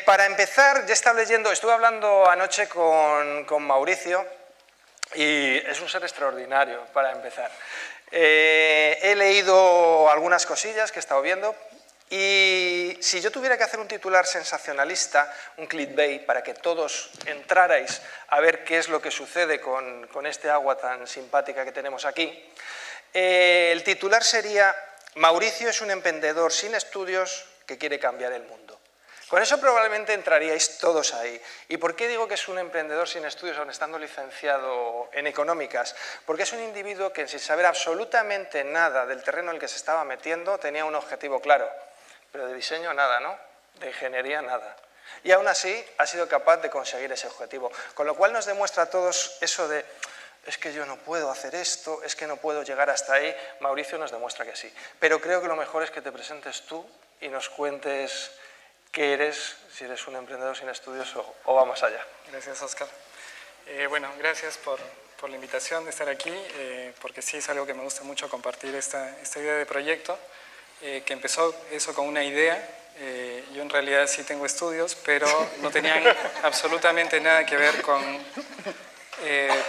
Para empezar, ya estaba leyendo, estuve hablando anoche con Mauricio y es un ser extraordinario para empezar. He leído algunas cosillas que he estado viendo y si yo tuviera que hacer un titular sensacionalista, un clickbait, para que todos entrarais a ver qué es lo que sucede con este agua tan simpática que tenemos aquí, el titular sería: Mauricio es un emprendedor sin estudios que quiere cambiar el mundo. Con eso probablemente entraríais todos ahí. ¿Y por qué digo que es un emprendedor sin estudios aun estando licenciado en económicas? Porque es un individuo que, sin saber absolutamente nada del terreno en el que se estaba metiendo, tenía un objetivo claro. Pero de diseño nada, ¿no? De ingeniería nada. Y aún así ha sido capaz de conseguir ese objetivo. Con lo cual nos demuestra a todos eso de: es que yo no puedo hacer esto, es que no puedo llegar hasta ahí. Mauricio nos demuestra que sí. Pero creo que lo mejor es que te presentes tú y nos cuentes qué eres, si eres un emprendedor sin estudios o va más allá. Gracias, Óscar. Bueno, gracias por la invitación de estar aquí, porque sí es algo que me gusta mucho compartir esta idea de proyecto, que empezó eso con una idea. Yo en realidad sí tengo estudios, pero no tenían absolutamente nada que ver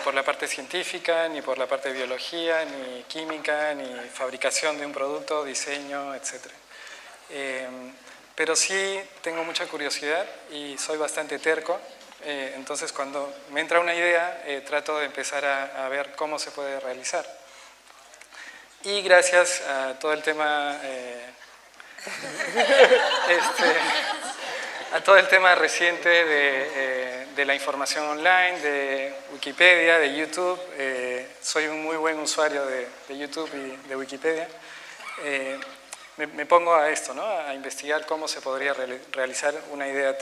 por la parte científica, ni por la parte de biología, ni química, ni fabricación de un producto, diseño, etc. Pero sí tengo mucha curiosidad y soy bastante terco, entonces cuando me entra una idea trato de empezar a ver cómo se puede realizar. Y gracias a todo el tema, a todo el tema reciente de la información online, de Wikipedia, de YouTube, soy un muy buen usuario de YouTube y de Wikipedia. Me pongo a esto, ¿no? A investigar cómo se podría realizar una idea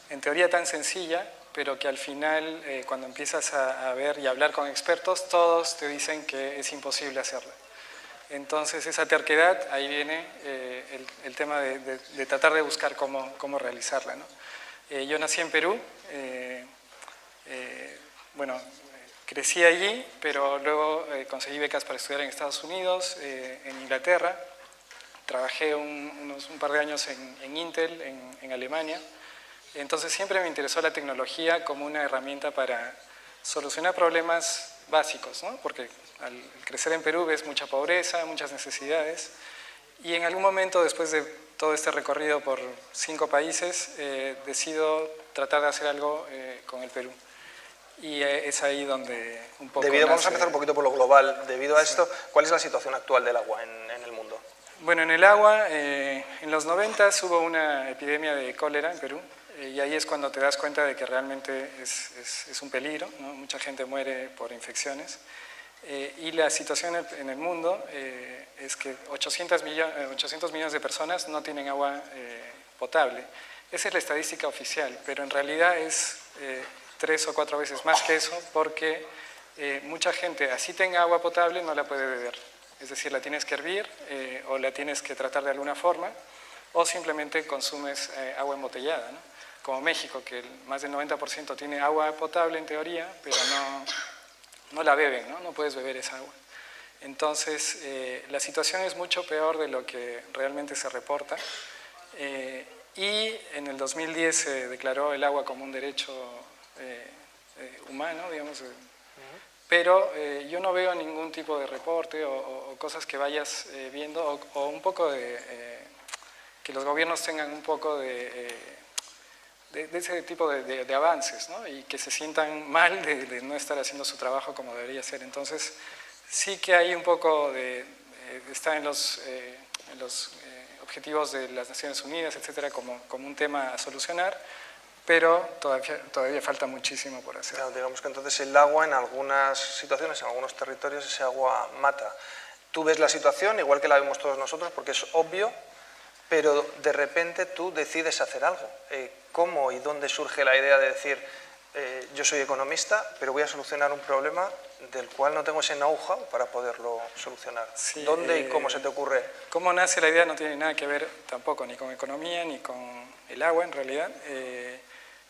en teoría tan sencilla, pero que al final, cuando empiezas a ver y hablar con expertos, todos te dicen que es imposible hacerla. Entonces, esa terquedad, ahí viene el tema de tratar de buscar cómo realizarla, ¿no? Yo nací en Perú, bueno, crecí allí, pero luego conseguí becas para estudiar en Estados Unidos, en Inglaterra. Trabajé un par de años en Intel, en Alemania. Entonces siempre me interesó la tecnología como una herramienta para solucionar problemas básicos, ¿no? Porque al crecer en Perú ves mucha pobreza, muchas necesidades. Y en algún momento, después de todo este recorrido por 5 países, decido tratar de hacer algo con el Perú. Y es ahí donde un poco Vamos a empezar un poquito por lo global. Debido a esto, ¿cuál es la situación actual del agua en el mundo? Bueno, en el agua, en los 90 hubo una epidemia de cólera en Perú, y ahí es cuando te das cuenta de que realmente es un peligro, ¿no? Mucha gente muere por infecciones. Y la situación en el mundo es que 800 millones de personas no tienen agua potable. Esa es la estadística oficial, pero en realidad es 3 o 4 veces más que eso, porque mucha gente, así tenga agua potable, no la puede beber. Es decir, la tienes que hervir o la tienes que tratar de alguna forma, o simplemente consumes agua embotellada, ¿no? Como México, que más del 90% tiene agua potable en teoría, pero no la beben, ¿no? No puedes beber esa agua. Entonces, la situación es mucho peor de lo que realmente se reporta. Y en el 2010 se declaró el agua como un derecho humano, digamos. Pero yo no veo ningún tipo de reporte o cosas que vayas viendo, o un poco que los gobiernos tengan un poco de ese tipo de avances, ¿no? Y que se sientan mal de no estar haciendo su trabajo como debería ser. Entonces, sí que hay un poco está en los objetivos de las Naciones Unidas, etcétera, como un tema a solucionar, pero todavía falta muchísimo por hacer. Claro, digamos que entonces el agua en algunas situaciones, en algunos territorios, ese agua mata. Tú ves la situación igual que la vemos todos nosotros, porque es obvio, pero de repente tú decides hacer algo. ¿Cómo y dónde surge la idea de decir, yo soy economista, pero voy a solucionar un problema del cual no tengo ese know-how para poderlo solucionar? Sí, ¿dónde y cómo se te ocurre? Cómo nace la idea no tiene nada que ver tampoco ni con economía ni con el agua, en realidad.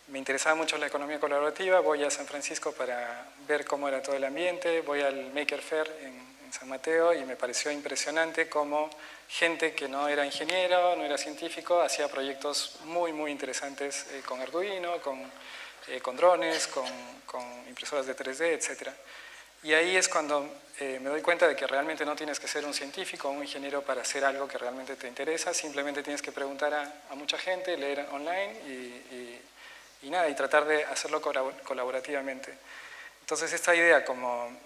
Me interesaba mucho la economía colaborativa, voy a San Francisco para ver cómo era todo el ambiente, voy al Maker Faire en San Mateo, y me pareció impresionante cómo gente que no era ingeniero, no era científico, hacía proyectos muy, muy interesantes con Arduino, con drones, con impresoras de 3D, etc. Y ahí es cuando me doy cuenta de que realmente no tienes que ser un científico o un ingeniero para hacer algo que realmente te interesa, simplemente tienes que preguntar a mucha gente, leer online y nada, y tratar de hacerlo colaborativamente. Entonces esta idea, como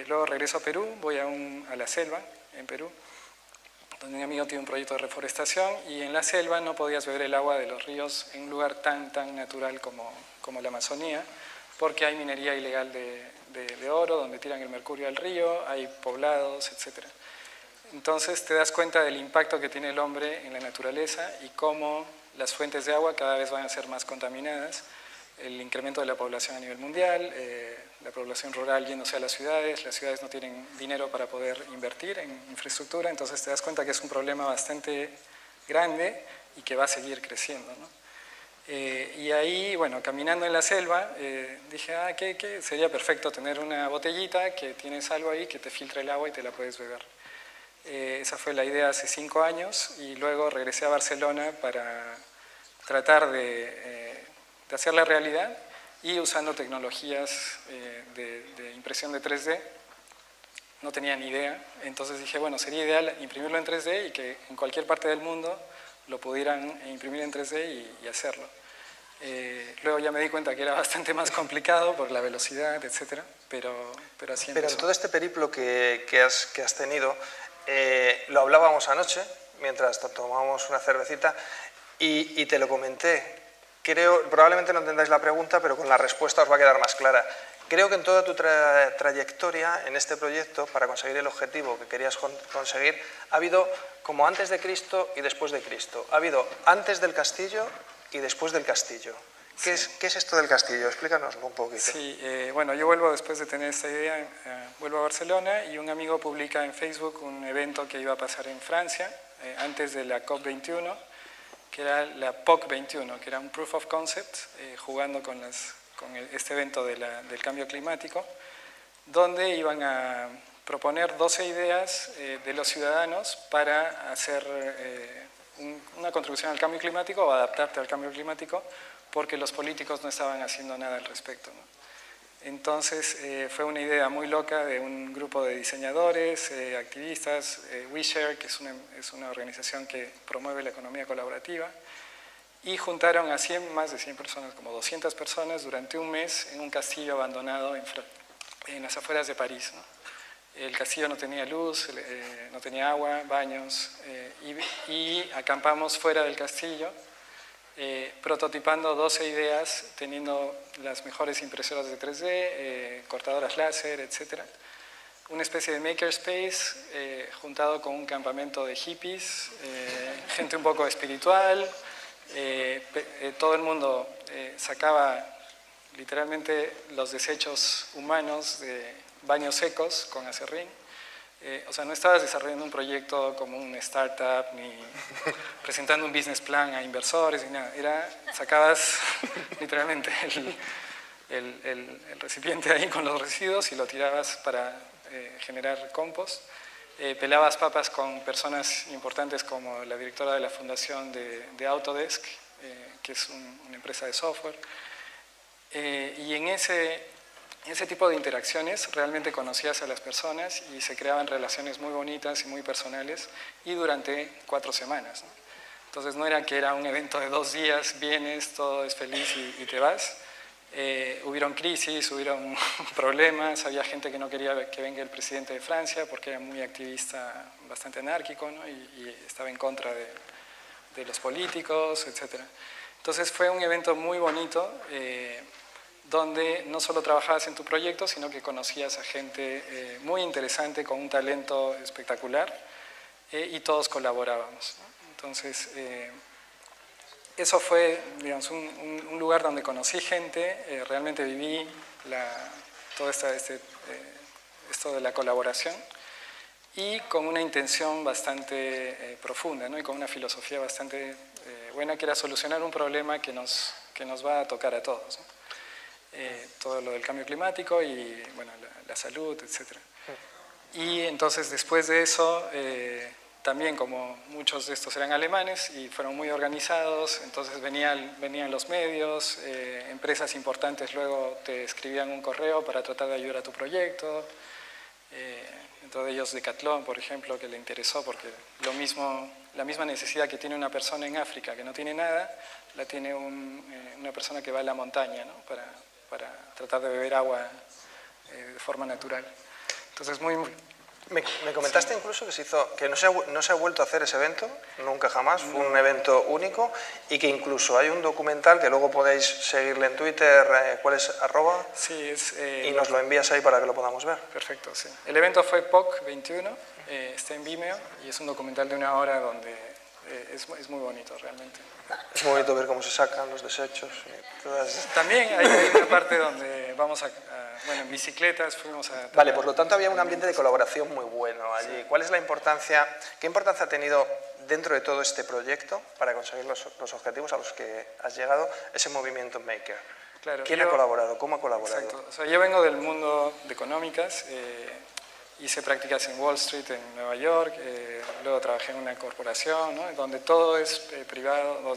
luego regreso a Perú, voy a la selva en Perú, donde un amigo tiene un proyecto de reforestación, y en la selva no podías beber el agua de los ríos en un lugar tan natural como la Amazonía, porque hay minería ilegal de oro, donde tiran el mercurio al río, hay poblados, etc. Entonces te das cuenta del impacto que tiene el hombre en la naturaleza y cómo las fuentes de agua cada vez van a ser más contaminadas, el incremento de la población a nivel mundial, la población rural yéndose a las ciudades no tienen dinero para poder invertir en infraestructura, entonces te das cuenta que es un problema bastante grande y que va a seguir creciendo, ¿no? Y ahí, bueno, caminando en la selva, dije, que sería perfecto tener una botellita que tienes algo ahí que te filtra el agua y te la puedes beber. Esa fue la idea hace 5 años, y luego regresé a Barcelona para tratar de hacerla realidad, y usando tecnologías de impresión de 3D. No tenía ni idea, entonces dije, bueno, sería ideal imprimirlo en 3D y que en cualquier parte del mundo lo pudieran imprimir en 3D y hacerlo. Luego ya me di cuenta que era bastante más complicado por la velocidad, etcétera, pero así empezó. Pero en todo este periplo que has tenido, lo hablábamos anoche, mientras tomábamos una cervecita, y te lo comenté. Probablemente no entendáis la pregunta, pero con la respuesta os va a quedar más clara. Creo que en toda tu trayectoria en este proyecto, para conseguir el objetivo que querías conseguir, ha habido como antes de Cristo y después de Cristo. Ha habido antes del castillo y después del castillo. ¿Qué es esto del castillo? Explícanoslo un poquito. Sí, bueno, yo vuelvo después de tener esta idea, vuelvo a Barcelona, y un amigo publica en Facebook un evento que iba a pasar en Francia, antes de la COP21, que era la POC21, que era un Proof of Concept, jugando con este evento del cambio climático, donde iban a proponer 12 ideas de los ciudadanos para hacer una contribución al cambio climático o adaptarte al cambio climático, porque los políticos no estaban haciendo nada al respecto, ¿no? Entonces fue una idea muy loca de un grupo de diseñadores, activistas, WeShare, que es una organización que promueve la economía colaborativa, y juntaron a más de 100 personas, como 200 personas, durante un mes en un castillo abandonado en las afueras de París, ¿no? El castillo no tenía luz, no tenía agua, baños, y acampamos fuera del castillo, prototipando 12 ideas, teniendo las mejores impresoras de 3D, cortadoras láser, etc. Una especie de makerspace juntado con un campamento de hippies, gente un poco espiritual. Todo el mundo sacaba literalmente los desechos humanos de baños secos con aserrín. O sea, no estabas desarrollando un proyecto como un startup, ni presentando un business plan a inversores, ni nada. Sacabas literalmente el recipiente ahí con los residuos y lo tirabas para generar compost. Pelabas papas con personas importantes como la directora de la fundación de Autodesk, que es una empresa de software. Y en ese tipo de interacciones realmente conocías a las personas y se creaban relaciones muy bonitas y muy personales, y durante 4 semanas, ¿no? Entonces no era que era un evento de 2 días, vienes, todo es feliz y te vas. Hubieron crisis, hubieron problemas, había gente que no quería que venga el presidente de Francia porque era muy activista, bastante anárquico, ¿no? y estaba en contra de los políticos, etc. Entonces fue un evento muy bonito, donde no solo trabajabas en tu proyecto, sino que conocías a gente muy interesante, con un talento espectacular, y todos colaborábamos, ¿no? Entonces, eso fue, digamos, un lugar donde conocí gente, realmente viví todo esto de la colaboración, y con una intención bastante profunda, ¿no? Y con una filosofía bastante buena, que era solucionar un problema que nos va a tocar a todos, ¿no? Todo lo del cambio climático y bueno, la salud, etc. Y entonces después de eso, también como muchos de estos eran alemanes y fueron muy organizados, entonces venían los medios, empresas importantes luego te escribían un correo para tratar de ayudar a tu proyecto. Dentro de ellos Decathlon, por ejemplo, que le interesó porque la misma necesidad que tiene una persona en África que no tiene nada, la tiene una persona que va a la montaña, ¿no? para tratar de beber agua de forma natural. Entonces, Me comentaste incluso que no se ha vuelto a hacer ese evento, nunca jamás, fue un evento único, y que incluso hay un documental que luego podéis seguirle en Twitter, ¿cuál es? @, sí, y nos lo envías ahí para que lo podamos ver. Perfecto, sí. El evento fue POC 21, está en Vimeo, y es un documental de 1 hora donde es muy bonito realmente. Es muy bonito ver cómo se sacan los desechos. También hay una parte donde vamos bueno, en bicicletas fuimos a... Vale, por lo tanto había un ambiente de colaboración muy bueno allí. Sí. ¿Cuál es la importancia, qué importancia ha tenido dentro de todo este proyecto para conseguir los objetivos a los que has llegado ese movimiento Maker? Claro, ¿quién ha colaborado? ¿Cómo ha colaborado? Exacto. O sea, yo vengo del mundo de económicas, hice prácticas en Wall Street, en Nueva York, luego trabajé en una corporación, ¿no? Donde todo es privado,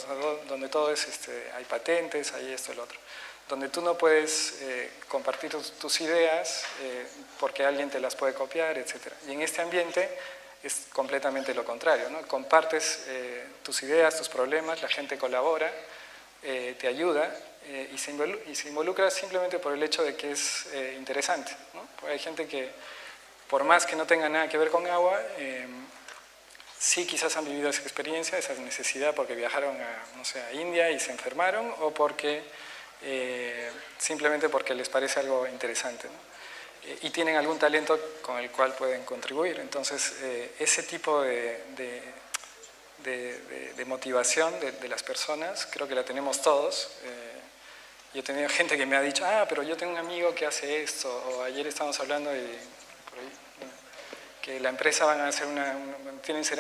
donde todo es, hay patentes, hay esto, el otro. Donde tú no puedes compartir tus ideas porque alguien te las puede copiar, etc. Y en este ambiente es completamente lo contrario, ¿no? Compartes tus ideas, tus problemas, la gente colabora, te ayuda y se involucra simplemente por el hecho de que es interesante, ¿no? Porque hay gente que, por más que no tenga nada que ver con agua, sí quizás han vivido esa experiencia, esa necesidad porque viajaron a India y se enfermaron, o porque simplemente porque les parece algo interesante, ¿no? Y tienen algún talento con el cual pueden contribuir. Entonces, ese tipo de motivación de las personas creo que la tenemos todos. Yo he tenido gente que me ha dicho, pero yo tengo un amigo que hace esto, o ayer estábamos hablando que la empresa van a hacer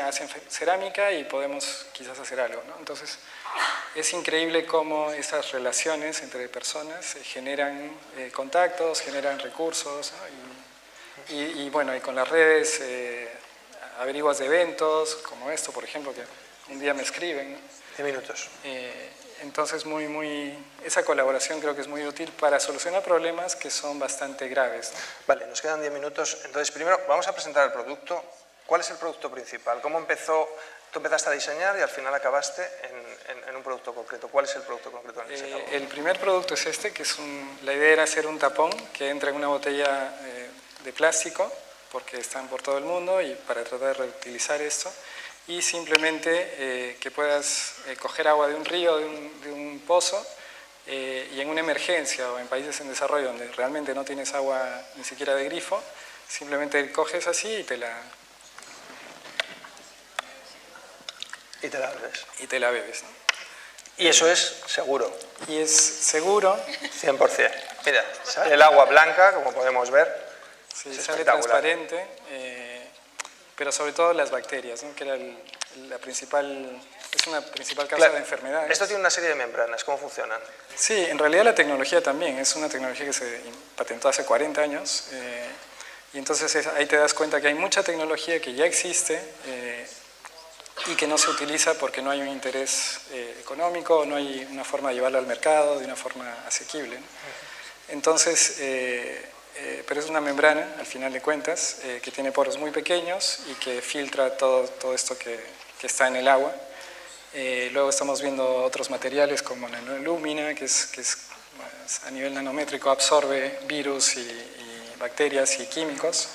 hacen cerámica y podemos quizás hacer algo, ¿no? Entonces, es increíble cómo esas relaciones entre personas generan contactos, generan recursos, ¿no? Y bueno, y con las redes averiguas de eventos, como esto, por ejemplo, que un día me escriben, ¿no? 10 minutos. Entonces, esa colaboración creo que es muy útil para solucionar problemas que son bastante graves, ¿no? Vale, nos quedan 10 minutos. Entonces, primero vamos a presentar el producto. ¿Cuál es el producto principal? ¿Cómo empezó? Tú empezaste a diseñar y al final acabaste en un producto concreto. ¿Cuál es el producto concreto en el que se acabó? El primer producto es que la idea era hacer un tapón que entra en una botella de plástico, porque están por todo el mundo, y para tratar de reutilizar esto. Y simplemente que puedas coger agua de un río, de un pozo, y en una emergencia o en países en desarrollo donde realmente no tienes agua ni siquiera de grifo, simplemente coges así y te la bebes. Y te la bebes, ¿no? Y eso es seguro. Y es seguro. 100%. Mira, sale el agua blanca, como podemos ver. Sí, sale transparente. Pero sobre todo las bacterias, ¿no? Que era es una principal causa de enfermedades. Esto tiene una serie de membranas, ¿cómo funcionan? Sí, en realidad la tecnología también, es una tecnología que se patentó hace 40 años, y entonces ahí te das cuenta que hay mucha tecnología que ya existe y que no se utiliza porque no hay un interés económico, no hay una forma de llevarlo al mercado de una forma asequible, ¿no? Entonces, pero es una membrana, al final de cuentas, que tiene poros muy pequeños y que filtra todo esto que está en el agua. Luego estamos viendo otros materiales como nanolúmina, que es a nivel nanométrico, absorbe virus y bacterias y químicos.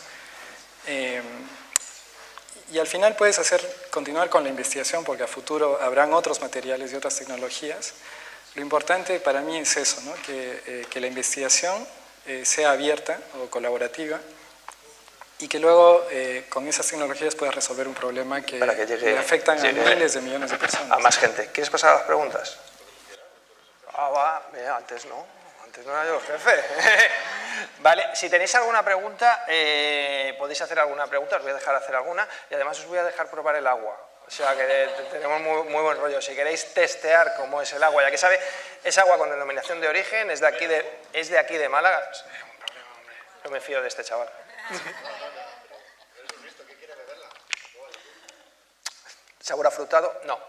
Y al final puedes continuar con la investigación porque a futuro habrán otros materiales y otras tecnologías. Lo importante para mí es eso, ¿no? Que la investigación sea abierta o colaborativa y que luego con esas tecnologías puedas resolver un problema que afectan a miles de millones de personas. A más gente. ¿Quieres pasar a las preguntas? Antes no era yo el jefe. Vale, si tenéis alguna pregunta, podéis hacer alguna pregunta, os voy a dejar hacer alguna y además os voy a dejar probar el agua. O sea que tenemos muy buen rollo. Si queréis testear cómo es el agua, ya que sabe, es agua con denominación de origen, es de aquí de Málaga. No me fío de este chaval. ¿Sabor afrutado? No.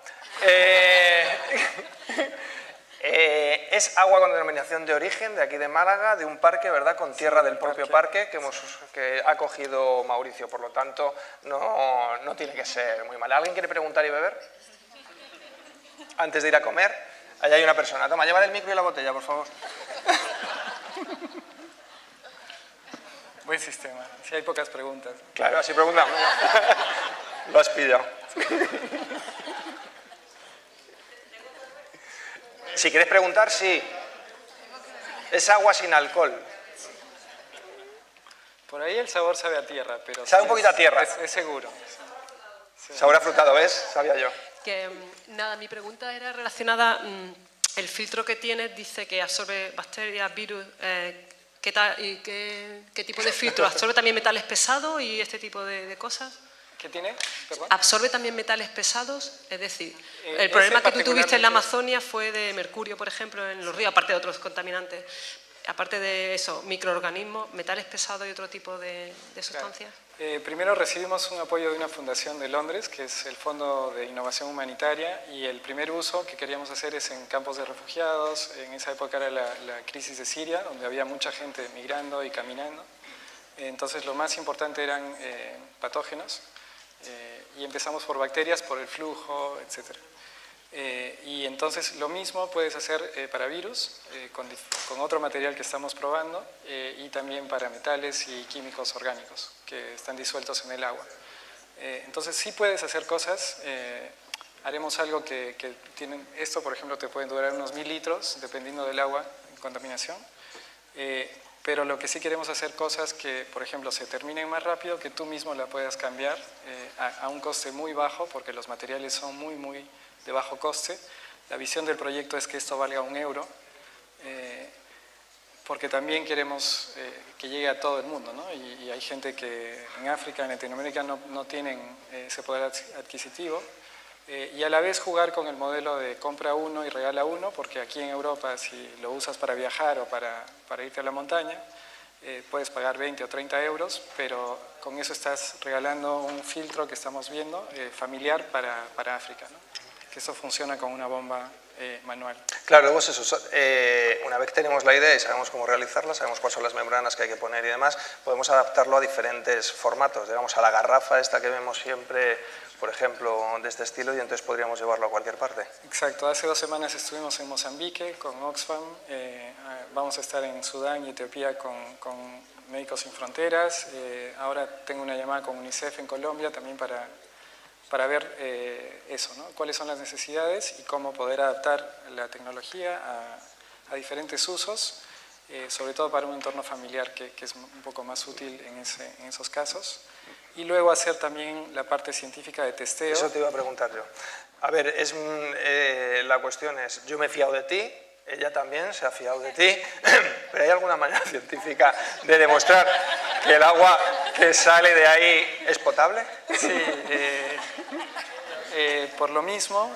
Es agua con denominación de origen, de aquí de Málaga, de un parque, ¿verdad?, con tierra del propio parque que ha cogido Mauricio, por lo tanto no tiene que ser muy mal. ¿Alguien quiere preguntar y beber? Antes de ir a comer. Allá hay una persona. Toma, llévale el micro y la botella, por favor. Buen sistema, si hay pocas preguntas. Claro, así preguntamos. Lo has pillado. Si quieres preguntar, sí. Es agua sin alcohol. Por ahí el sabor sabe a tierra, pero... Sabe un poquito a tierra. Es seguro. Sí. Sabor afrutado, ¿ves? Sabía yo. Nada, mi pregunta era relacionada, el filtro que tienes dice que absorbe bacterias, virus, ¿qué tipo de filtro? ¿Absorbe también metales pesados y este tipo de cosas? ¿Qué tiene? ¿Perdón? ¿Absorbe también metales pesados? Es decir, el problema que tú tuviste en la Amazonia fue de mercurio, por ejemplo, en los ríos, aparte de otros contaminantes. Aparte de eso, microorganismos, metales pesados y otro tipo de sustancias. Claro. Primero recibimos un apoyo de una fundación de Londres, que es el Fondo de Innovación Humanitaria, y el primer uso que queríamos hacer es en campos de refugiados. En esa época era la crisis de Siria, donde había mucha gente migrando y caminando. Entonces lo más importante eran patógenos, y empezamos por bacterias, por el flujo, etc. Y entonces lo mismo puedes hacer para virus, con otro material que estamos probando, y también para metales y químicos orgánicos que están disueltos en el agua. Entonces sí puedes hacer cosas, haremos algo que tienen, esto por ejemplo te puede durar unos 1000 litros, dependiendo del agua en contaminación, pero lo que sí queremos hacer cosas que, por ejemplo, se terminen más rápido, que tú mismo la puedas cambiar a un coste muy bajo, porque los materiales son muy de bajo coste. La visión del proyecto es que esto valga €1, porque también queremos que llegue a todo el mundo, ¿no? Y hay gente que en África, en Latinoamérica no tienen ese poder adquisitivo, y a la vez jugar con el modelo de compra uno y regala uno, porque aquí en Europa si lo usas para viajar o para irte a la montaña, puedes pagar 20 o 30 euros, pero con eso estás regalando un filtro que estamos viendo, familiar para África, ¿no? Que eso funciona con una bomba manual. Claro, luego es eso. Una vez que tenemos la idea y sabemos cómo realizarla, sabemos cuáles son las membranas que hay que poner y demás, podemos adaptarlo a diferentes formatos, digamos a la garrafa esta que vemos siempre, por ejemplo, de este estilo, y entonces podríamos llevarlo a cualquier parte. Exacto, hace 2 semanas estuvimos en Mozambique con Oxfam, vamos a estar en Sudán y Etiopía con Médicos Sin Fronteras, ahora tengo una llamada con UNICEF en Colombia también para ver eso, ¿no? Cuáles son las necesidades y cómo poder adaptar la tecnología a diferentes usos, sobre todo para un entorno familiar que es un poco más útil en esos casos. Y luego hacer también la parte científica de testeo. Eso te iba a preguntar yo. A ver, la cuestión es, yo me he fiado de ti, ella también se ha fiado de ti, pero ¿hay alguna manera científica de demostrar que el agua que sale de ahí es potable? Sí, por lo mismo,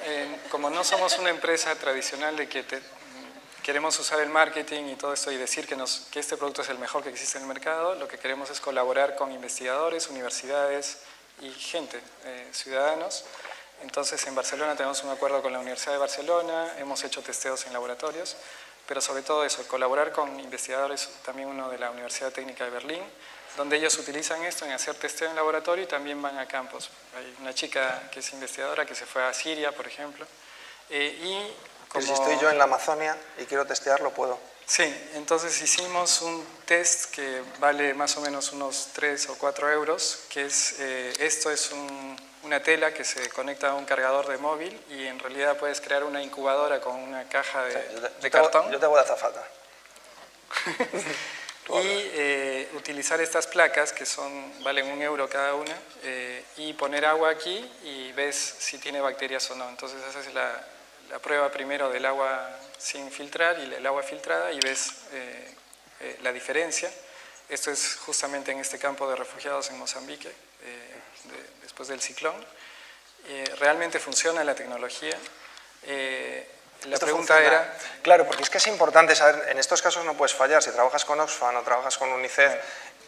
como no somos una empresa tradicional de que queremos usar el marketing y todo esto y decir que este producto es el mejor que existe en el mercado, lo que queremos es colaborar con investigadores, universidades y gente, ciudadanos. Entonces en Barcelona tenemos un acuerdo con la Universidad de Barcelona, hemos hecho testeos en laboratorios, pero sobre todo eso, colaborar con investigadores, también uno de la Universidad Técnica de Berlín, donde ellos utilizan esto en hacer testeo en laboratorio y también van a campos. Hay una chica que es investigadora que se fue a Siria, por ejemplo, Pero si estoy yo en la Amazonia y quiero testearlo, ¿puedo? Sí, entonces hicimos un test que vale más o menos unos 3 o 4 euros, que es, esto es una tela que se conecta a un cargador de móvil y en realidad puedes crear una incubadora con una caja de cartón. Yo te hago de azafata. Y utilizar estas placas que valen €1 cada una y poner agua aquí y ves si tiene bacterias o no. Entonces haces la prueba primero del agua sin filtrar y el agua filtrada y ves la diferencia. Esto es justamente en este campo de refugiados en Mozambique, después del ciclón. Realmente funciona la tecnología. La pregunta era... Claro, porque es que es importante saber, en estos casos no puedes fallar, si trabajas con Oxfam o trabajas con UNICEF,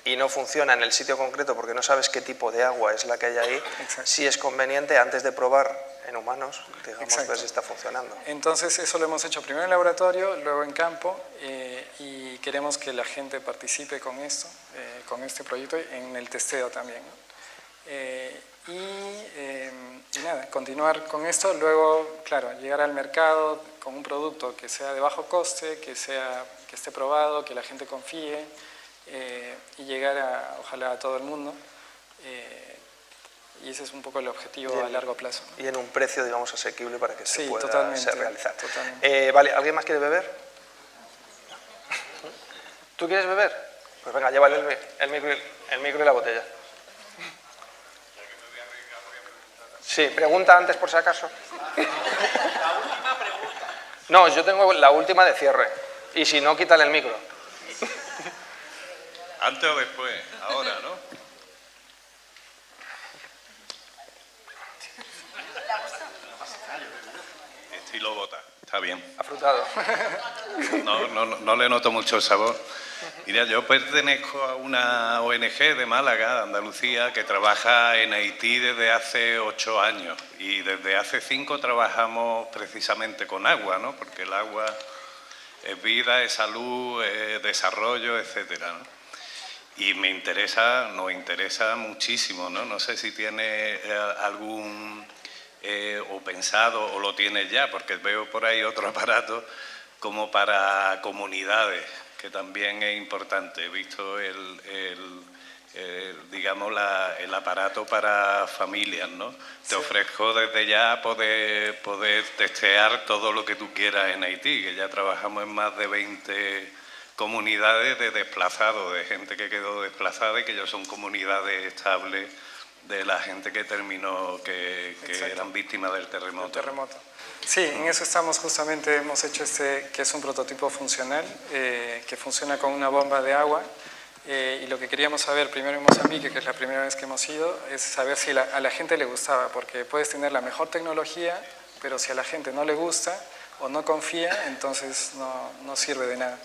y no funciona en el sitio concreto porque no sabes qué tipo de agua es la que hay ahí, sí es conveniente antes de probar en humanos, digamos, ver si está funcionando. Entonces eso lo hemos hecho primero en laboratorio, luego en campo, y queremos que la gente participe con esto, con este proyecto, en el testeo también, ¿no? Y nada, continuar con esto, luego, claro, llegar al mercado con un producto que sea de bajo coste, que esté probado, que la gente confíe, y llegar ojalá a todo el mundo. Y ese es un poco el objetivo a largo plazo, ¿no? Y en un precio, digamos, asequible para que se pueda realizar. Totalmente. Vale, ¿alguien más quiere beber? ¿Tú quieres beber? Pues venga, llévale el micro y la botella. Sí, pregunta antes por si acaso. La última pregunta. No, yo tengo la última de cierre. Y si no, quítale el micro. ¿Antes o después? Ahora, ¿no? Estilo bota, está bien. Afrutado. No le noto mucho el sabor. Mira, yo pertenezco a una ONG de Málaga, de Andalucía, que trabaja en Haití desde hace 8 años. Y desde hace 5 trabajamos precisamente con agua, ¿no? Porque el agua es vida, es salud, es desarrollo, etcétera, ¿no? Y nos interesa muchísimo, ¿no? No sé si tiene algún o pensado o lo tiene ya, porque veo por ahí otro aparato como para comunidades, que también es importante. He visto digamos, el aparato para familias, ¿no? Sí. Te ofrezco desde ya poder testear todo lo que tú quieras en Haití, que ya trabajamos en más de 20 comunidades de desplazados, de gente que quedó desplazada y que ya son comunidades estables de la gente que terminó, que eran víctimas del terremoto. Sí, en eso estamos justamente, hemos hecho que es un prototipo funcional, que funciona con una bomba de agua, y lo que queríamos saber primero en Mozambique, que es la primera vez que hemos ido, es saber si a la gente le gustaba, porque puedes tener la mejor tecnología, pero si a la gente no le gusta o no confía, entonces no sirve de nada.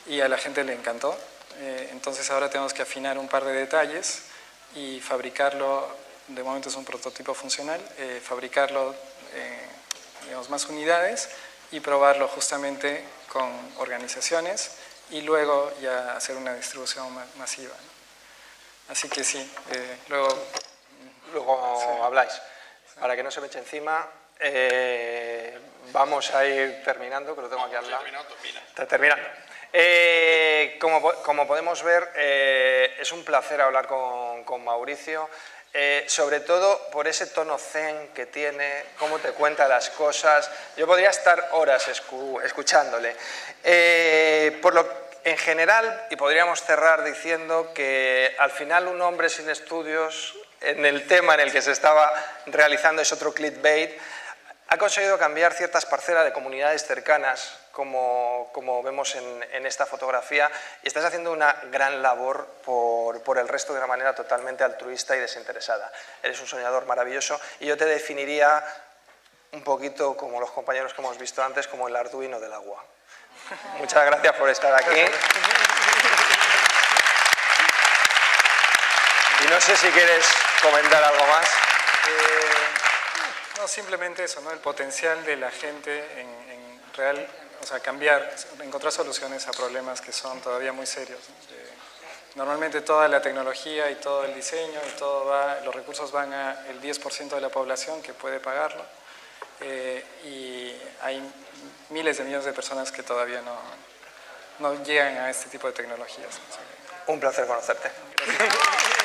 Y a la gente le encantó, entonces ahora tenemos que afinar un par de detalles y fabricarlo, de momento es un prototipo funcional, fabricarlo, digamos, más unidades y probarlo justamente con organizaciones y luego ya hacer una distribución masiva, ¿no? Así que sí, luego sí. Habláis. Para que no se me eche encima, vamos a ir terminando, que lo tengo aquí al lado. Está terminando. Como podemos ver, es un placer hablar con Mauricio, sobre todo por ese tono zen que tiene, cómo te cuenta las cosas. Yo podría estar horas escuchándole. En general, y podríamos cerrar diciendo que al final un hombre sin estudios en el tema en el que se estaba realizando es otro clickbait, ha conseguido cambiar ciertas parcelas de comunidades cercanas, como vemos en esta fotografía, y estás haciendo una gran labor por el resto de una manera totalmente altruista y desinteresada. Eres un soñador maravilloso y yo te definiría un poquito, como los compañeros que hemos visto antes, como el Arduino del agua. Muchas gracias por estar aquí. Y no sé si quieres comentar algo más. No, simplemente eso, ¿no? El potencial de la gente en real, o sea, cambiar, encontrar soluciones a problemas que son todavía muy serios, ¿no? Normalmente toda la tecnología y todo el diseño y los recursos van al 10% de la población que puede pagarlo, y hay miles de millones de personas que todavía no llegan a este tipo de tecnologías. Un placer conocerte. Gracias.